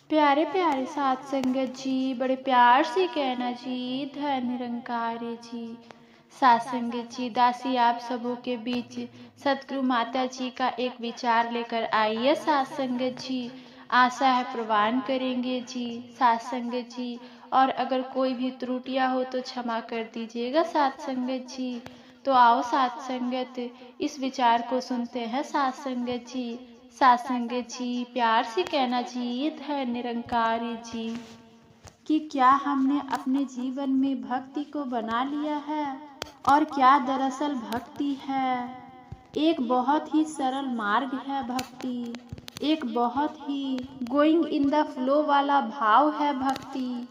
प्यारे प्यारे साथ संगत जी, बड़े प्यार से कहना जी, धन निरंकारी जी। साथ संगत जी, दासी आप सबों के बीच सतगुरु माता जी का एक विचार लेकर आई है साथ संगत जी। आशा है प्रवान करेंगे जी साथ संगत जी, और अगर कोई भी त्रुटियां हो तो क्षमा कर दीजिएगा साथ संगत जी। तो आओ साथ संगत, इस विचार को सुनते हैं साथ संगत जी। साथ संगत जी, प्यार से कहना जी, धन निरंकारी जी। कि क्या हमने अपने जीवन में भक्ति को बना लिया है, और क्या दरअसल भक्ति है। एक बहुत ही सरल मार्ग है भक्ति, एक बहुत he going in the flow वाला भाव है भक्ति।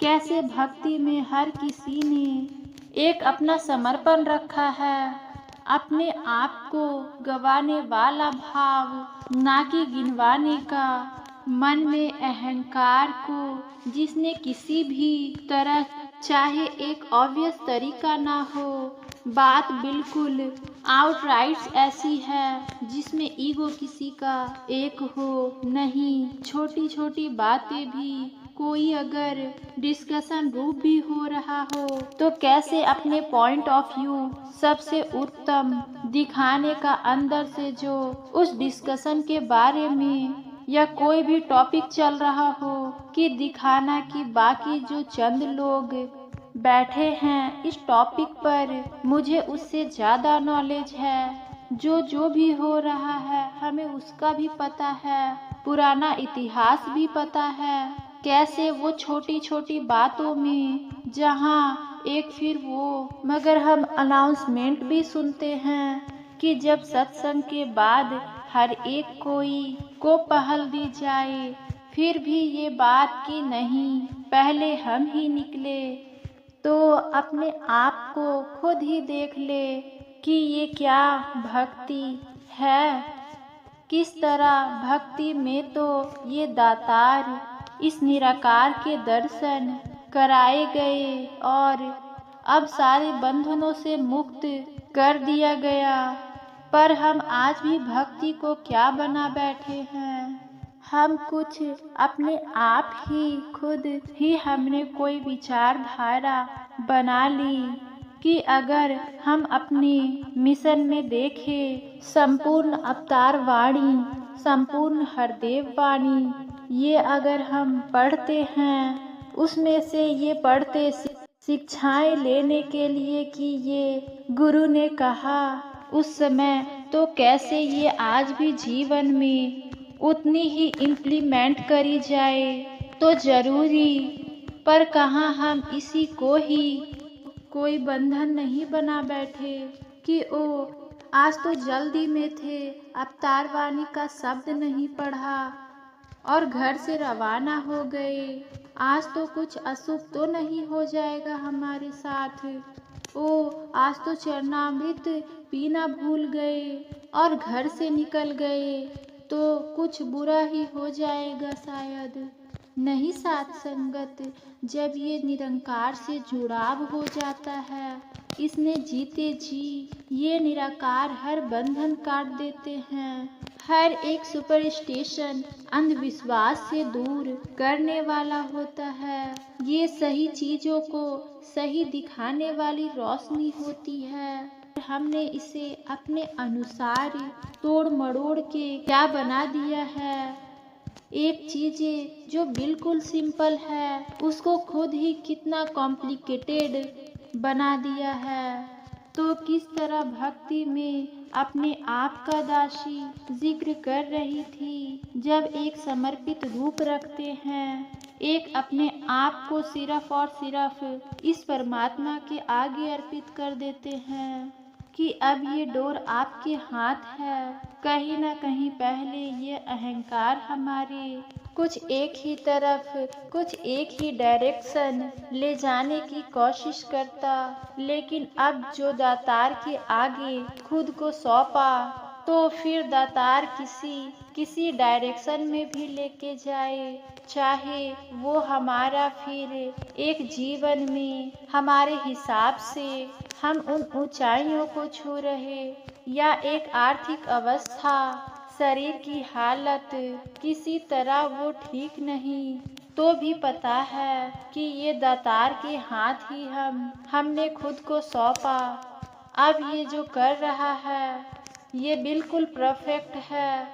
कैसे भक्ति में हर किसी ने एक अपना समर्पण रखा है, अपने आप को गवाने वाला भाव, ना कि गिनवाने का। मन में अहंकार को जिसने किसी भी तरह, चाहे एक ऑब्वियस तरीका ना हो, बात बिल्कुल आउटराइट ऐसी है जिसमें ईगो किसी का एक हो नहीं। छोटी छोटी बातें भी कोई अगर डिस्कशन रूप भी हो रहा हो तो कैसे अपने पॉइंट ऑफ व्यू सबसे उत्तम दिखाने का, अंदर से जो उस डिस्कशन के बारे में या कोई भी टॉपिक चल रहा हो कि दिखाना कि बाकी जो चंद लोग बैठे हैं इस टॉपिक पर, मुझे उससे ज़्यादा नॉलेज है। जो भी हो रहा है हमें उसका भी पता है, पुराना इतिहास भी पता है। कैसे वो छोटी छोटी बातों में जहाँ एक फिर वो, मगर हम अनाउंसमेंट भी सुनते हैं कि जब सत्संग के बाद हर एक कोई को पहल दी जाए, फिर भी ये बात कि नहीं पहले हम ही निकले। तो अपने आप को खुद ही देख ले कि ये क्या भक्ति है। किस तरह भक्ति में तो ये दातार इस निराकार के दर्शन कराए गए और अब सारे बंधनों से मुक्त कर दिया गया, पर हम आज भी भक्ति को क्या बना बैठे हैं। हम कुछ अपने आप ही खुद ही हमने कोई विचारधारा बना ली कि अगर हम अपने मिशन में देखें संपूर्ण अवतार वाणी, संपूर्ण हरदेव वाणी, ये अगर हम पढ़ते हैं उसमें से ये पढ़ते शिक्षाएं लेने के लिए कि ये गुरु ने कहा उस समय, तो कैसे ये आज भी जीवन में उतनी ही इम्प्लीमेंट करी जाए तो जरूरी। पर कहाँ हम इसी को ही कोई बंधन नहीं बना बैठे कि ओ आज तो जल्दी में थे, अवतार वाणी का शब्द नहीं पढ़ा और घर से रवाना हो गए। आज तो कुछ अशुभ तो नहीं हो जाएगा हमारे साथ। ओ आज तो चरणामृत पीना भूल गए और घर से निकल गए, तो कुछ बुरा ही हो जाएगा शायद। नहीं साथ संगत, जब ये निरंकार से जुड़ाव हो जाता है, इसने जीते जी ये निराकार हर बंधन काट देते हैं। हर एक सुपरस्टिशन अंधविश्वास से दूर करने वाला होता है। ये सही चीजों को सही दिखाने वाली रोशनी होती है। हमने इसे अपने अनुसार तोड़ मरोड़ के क्या बना दिया है। एक चीज़ें जो बिल्कुल सिंपल है उसको खुद ही कितना कॉम्प्लिकेटेड बना दिया है। तो किस तरह भक्ति में अपने आप का दासी जिक्र कर रही थी, जब एक समर्पित रूप रखते हैं, एक अपने आप को सिर्फ और सिर्फ इस परमात्मा के आगे अर्पित कर देते हैं कि अब ये डोर आपके हाथ है। कहीं ना कहीं पहले ये अहंकार हमारे कुछ एक ही तरफ, कुछ एक ही डायरेक्शन ले जाने की कोशिश करता, लेकिन अब जो दातार के आगे खुद को सौंपा, तो फिर दातार किसी डायरेक्शन में भी लेके जाए, चाहे वो हमारा फिर एक जीवन में हमारे हिसाब से हम उन ऊंचाइयों को छू रहे, या एक आर्थिक अवस्था शरीर की हालत किसी तरह वो ठीक नहीं, तो भी पता है कि ये दातार के हाथ ही हमने खुद को सौंपा। अब ये जो कर रहा है ये बिल्कुल परफेक्ट है।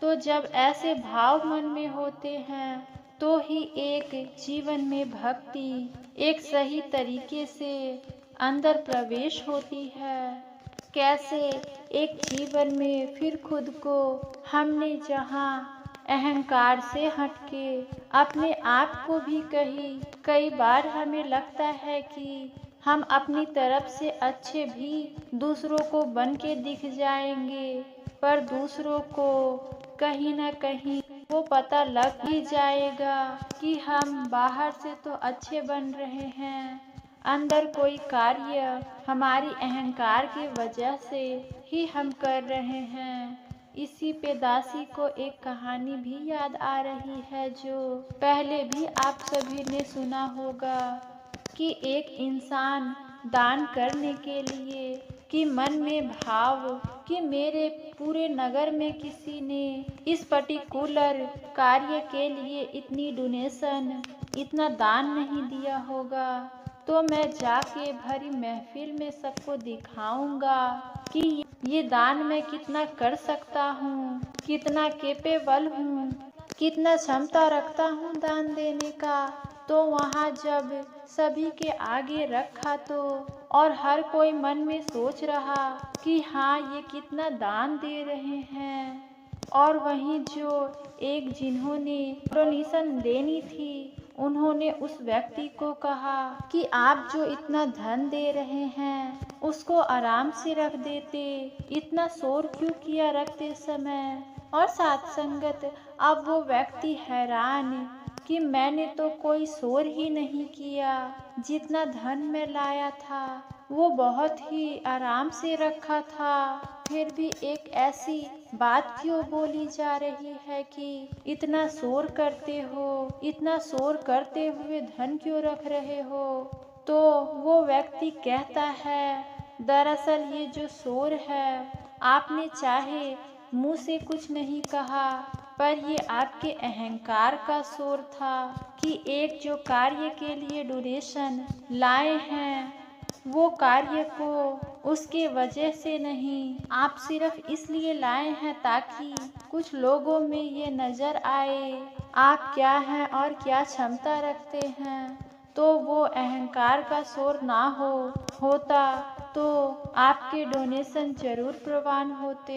तो जब ऐसे भाव मन में होते हैं तो ही एक जीवन में भक्ति एक सही तरीके से अंदर प्रवेश होती है। कैसे एक जीवन में फिर खुद को हमने जहाँ अहंकार से हटके अपने आप को भी कई बार हमें लगता है कि हम अपनी तरफ से अच्छे भी दूसरों को बन के दिख जाएंगे, पर दूसरों को कहीं ना कहीं वो पता लग ही जाएगा कि हम बाहर से तो अच्छे बन रहे हैं, अंदर कोई कार्य हमारी अहंकार की वजह से ही हम कर रहे हैं। इसी पे दासी को एक कहानी भी याद आ रही है जो पहले भी आप सभी ने सुना होगा कि एक इंसान दान करने के लिए कि मन में भाव कि मेरे पूरे नगर में किसी ने इस पर्टिकुलर कार्य के लिए इतनी डोनेशन इतना दान नहीं दिया होगा, तो मैं जाके भरी महफिल में सबको दिखाऊंगा कि ये दान मैं कितना कर सकता हूँ, कितना कैपेबल हूँ, कितना क्षमता रखता हूँ दान देने का। तो वहाँ जब सभी के आगे रखा तो और हर कोई मन में सोच रहा कि हाँ ये कितना दान दे रहे हैं, और वहीं जो एक जिन्होंने डोनेशन देनी थी उन्होंने उस व्यक्ति को कहा कि आप जो इतना धन दे रहे हैं उसको आराम से रख देते, इतना शोर क्यों किया रखते समय। और साथ संगत अब वो व्यक्ति हैरान कि मैंने तो कोई शोर ही नहीं किया, जितना धन मैं लाया था वो बहुत ही आराम से रखा था, फिर भी एक ऐसी बात क्यों बोली जा रही है कि इतना शोर करते हो, इतना शोर करते हुए धन क्यों रख रहे हो। तो वो व्यक्ति कहता है दरअसल ये जो शोर है आपने चाहे मुंह से कुछ नहीं कहा, पर ये आपके अहंकार का शोर था कि एक जो कार्य के लिए डोनेशन लाए हैं वो कार्य को उसके वजह से नहीं, आप सिर्फ इसलिए लाए हैं ताकि कुछ लोगों में ये नजर आए आप क्या हैं और क्या क्षमता रखते हैं। तो वो अहंकार का शोर ना होता तो आपके डोनेशन जरूर प्रवान होते।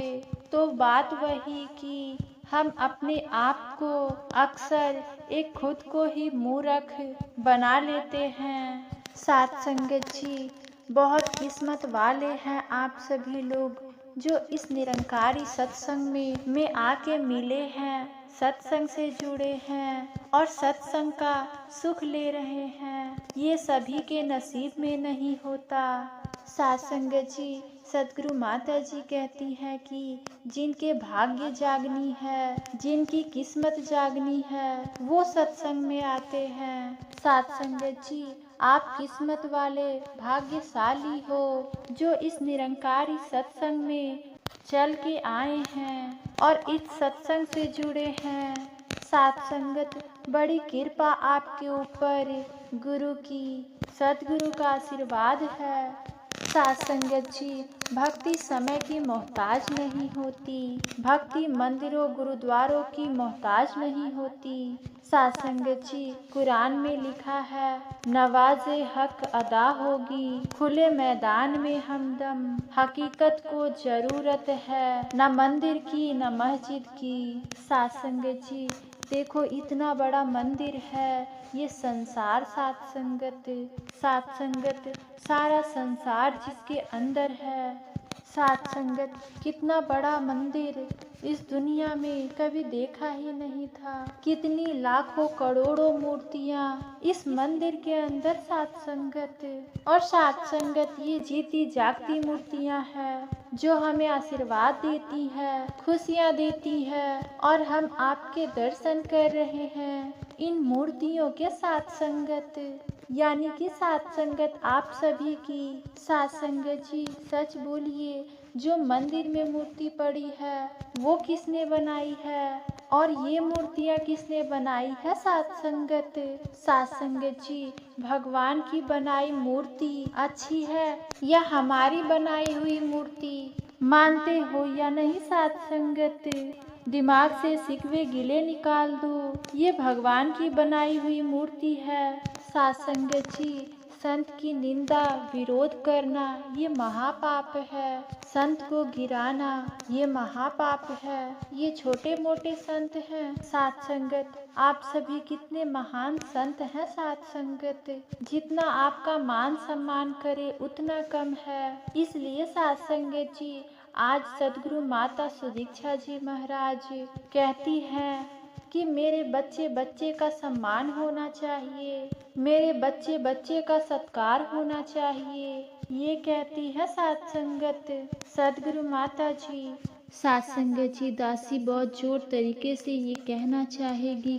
तो बात वही कि हम अपने आप को अक्सर एक खुद को ही मूर्ख बना लेते हैं। साथ संगत जी, बहुत किस्मत वाले हैं आप सभी लोग जो इस निरंकारी सत्संग में आके मिले हैं, सत्संग से जुड़े हैं और सत्संग का सुख ले रहे हैं। ये सभी के नसीब में नहीं होता। साथ संगत जी, सदगुरु माता जी कहती हैं कि जिनके भाग्य जागनी है, जिनकी किस्मत जागनी है, वो सत्संग में आते हैं। साथ संगत जी, आप किस्मत वाले भाग्यशाली हो जो इस निरंकारी सत्संग में चल के आए हैं और इस सत्संग से जुड़े हैं। साथ संगत, बड़ी कृपा आपके ऊपर गुरु की, सदगुरु का आशीर्वाद है। साथ संगत जी, भक्ति समय की मोहताज नहीं होती, भक्ति मंदिरों गुरुद्वारों की मोहताज नहीं होती। साथ संगत जी, कुरान में लिखा है नवाजे हक अदा होगी, खुले मैदान में हमदम, हकीकत को जरूरत है न मंदिर की न मस्जिद की। साथ संगत जी, देखो इतना बड़ा मंदिर है ये संसार। साथ संगत सारा संसार जिसके अंदर है। साथ संगत, कितना बड़ा मंदिर इस दुनिया में कभी देखा ही नहीं था। कितनी लाखों करोड़ों मूर्तियाँ इस मंदिर के अंदर। साथ संगत, और साथ संगत ये जीती जागती मूर्तियाँ हैं जो हमें आशीर्वाद देती है, खुशियाँ देती है, और हम आपके दर्शन कर रहे हैं इन मूर्तियों के। साथ संगत, यानी कि साथ संगत आप सभी की। साथ संगत जी, सच बोलिए जो मंदिर में मूर्ति पड़ी है वो किसने बनाई है और ये मूर्तियाँ किसने बनाई है साध संगत। साध संगत जी, भगवान की बनाई मूर्ति अच्छी है या हमारी बनाई हुई मूर्ति, मानते हो या नहीं साध संगत। दिमाग से सिकवे गिले निकाल दो, ये भगवान की बनाई हुई मूर्ति है। साध संगत जी, संत की निंदा विरोध करना ये महापाप है, संत को गिराना ये महापाप है। ये छोटे मोटे संत हैं साध संगत, आप सभी कितने महान संत हैं साध संगत। जितना आपका मान सम्मान करे उतना कम है। इसलिए साध संगत जी, आज सदगुरु माता सुदीक्षा जी महाराज कहती हैं कि मेरे बच्चे बच्चे का सम्मान होना चाहिए, मेरे बच्चे बच्चे का सत्कार होना चाहिए, ये कहती है साध संगत सदगुरु माता जी। साध संगत जी, दासी बहुत जोर तरीके से ये कहना चाहेगी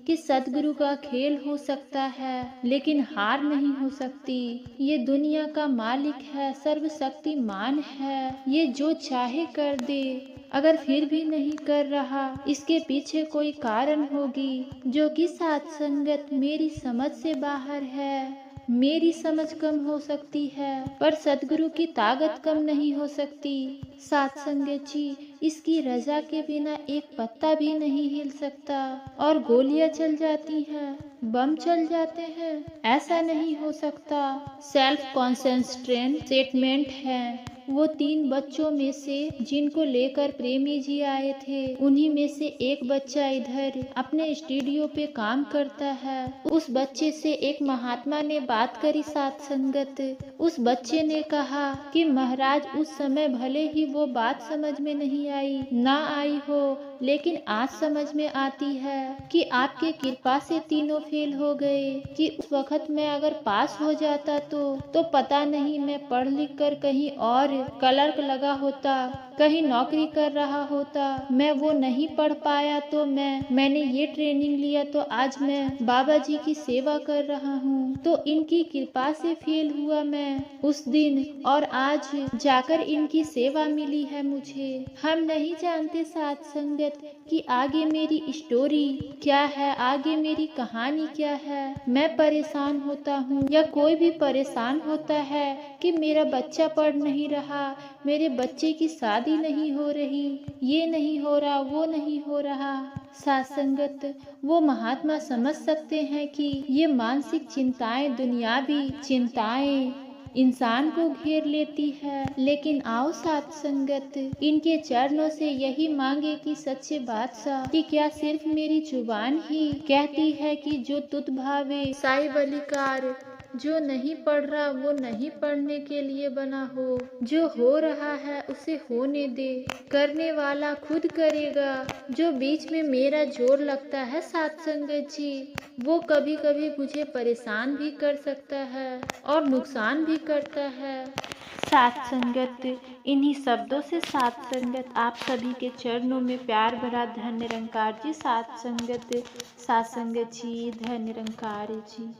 कि सदगुरु का खेल हो सकता है लेकिन हार नहीं हो सकती। ये दुनिया का मालिक है, सर्वशक्तिमान है, ये जो चाहे कर दे। अगर फिर भी नहीं कर रहा, इसके पीछे कोई कारण होगी जो कि साध संगत मेरी समझ से बाहर है। मेरी समझ कम हो सकती है पर सदगुरु की ताकत कम नहीं हो सकती। साध संगत जी, इसकी रजा के बिना एक पत्ता भी नहीं हिल सकता और गोलियां चल जाती हैं, बम चल जाते हैं, ऐसा नहीं हो सकता। सेल्फ कॉन्सेंट्रेट स्टेटमेंट है। वो 3 बच्चों में से जिनको लेकर प्रेमी जी आए थे, उन्हीं में से एक बच्चा इधर अपने स्टूडियो पे काम करता है। उस बच्चे से एक महात्मा ने बात करी साध संगत। उस बच्चे ने कहा कि महाराज, उस समय भले ही वो बात समझ में नहीं आई, ना आई हो, लेकिन आज समझ में आती है कि आपके कृपा से तीनों फेल हो गए, कि उस वक्त मैं अगर पास हो जाता तो पता नहीं मैं पढ़ लिख कर कहीं और क्लर्क लगा होता, कहीं नौकरी कर रहा होता। मैं वो नहीं पढ़ पाया तो मैंने ये ट्रेनिंग लिया तो आज मैं बाबा जी की सेवा कर रहा हूँ। तो इनकी कृपा से फेल हुआ मैं उस दिन और आज जाकर इनकी सेवा मिली है मुझे। हम नहीं जानते साध संगत कि आगे मेरी स्टोरी क्या है, आगे मेरी कहानी क्या है। मैं परेशान होता हूँ या कोई भी परेशान होता है कि मेरा बच्चा पढ़ नहीं रहा, मेरे बच्चे की शादी नहीं हो रही, ये नहीं हो रहा, वो नहीं हो रहा। साध संगत, वो महात्मा समझ सकते हैं कि ये मानसिक चिंताएं, दुनियावी चिंताएं इंसान को घेर लेती है, लेकिन आओ साध संगत, इनके चरणों से यही मांगे कि सच्चे बादशाह, कि क्या सिर्फ मेरी जुबान ही कहती है कि जो तुत भावे साई बलिकार। जो नहीं पढ़ रहा वो नहीं पढ़ने के लिए बना जो हो रहा है उसे होने दे, करने वाला खुद करेगा। जो बीच में मेरा जोर लगता है साध संगत जी, वो कभी कभी मुझे परेशान भी कर सकता है और नुकसान भी करता है। साध संगत, इन्हीं शब्दों से साध संगत आप सभी के चरणों में प्यार भरा धन्य निरंकार जी। साध संगत जी, धन्य निरंकार जी।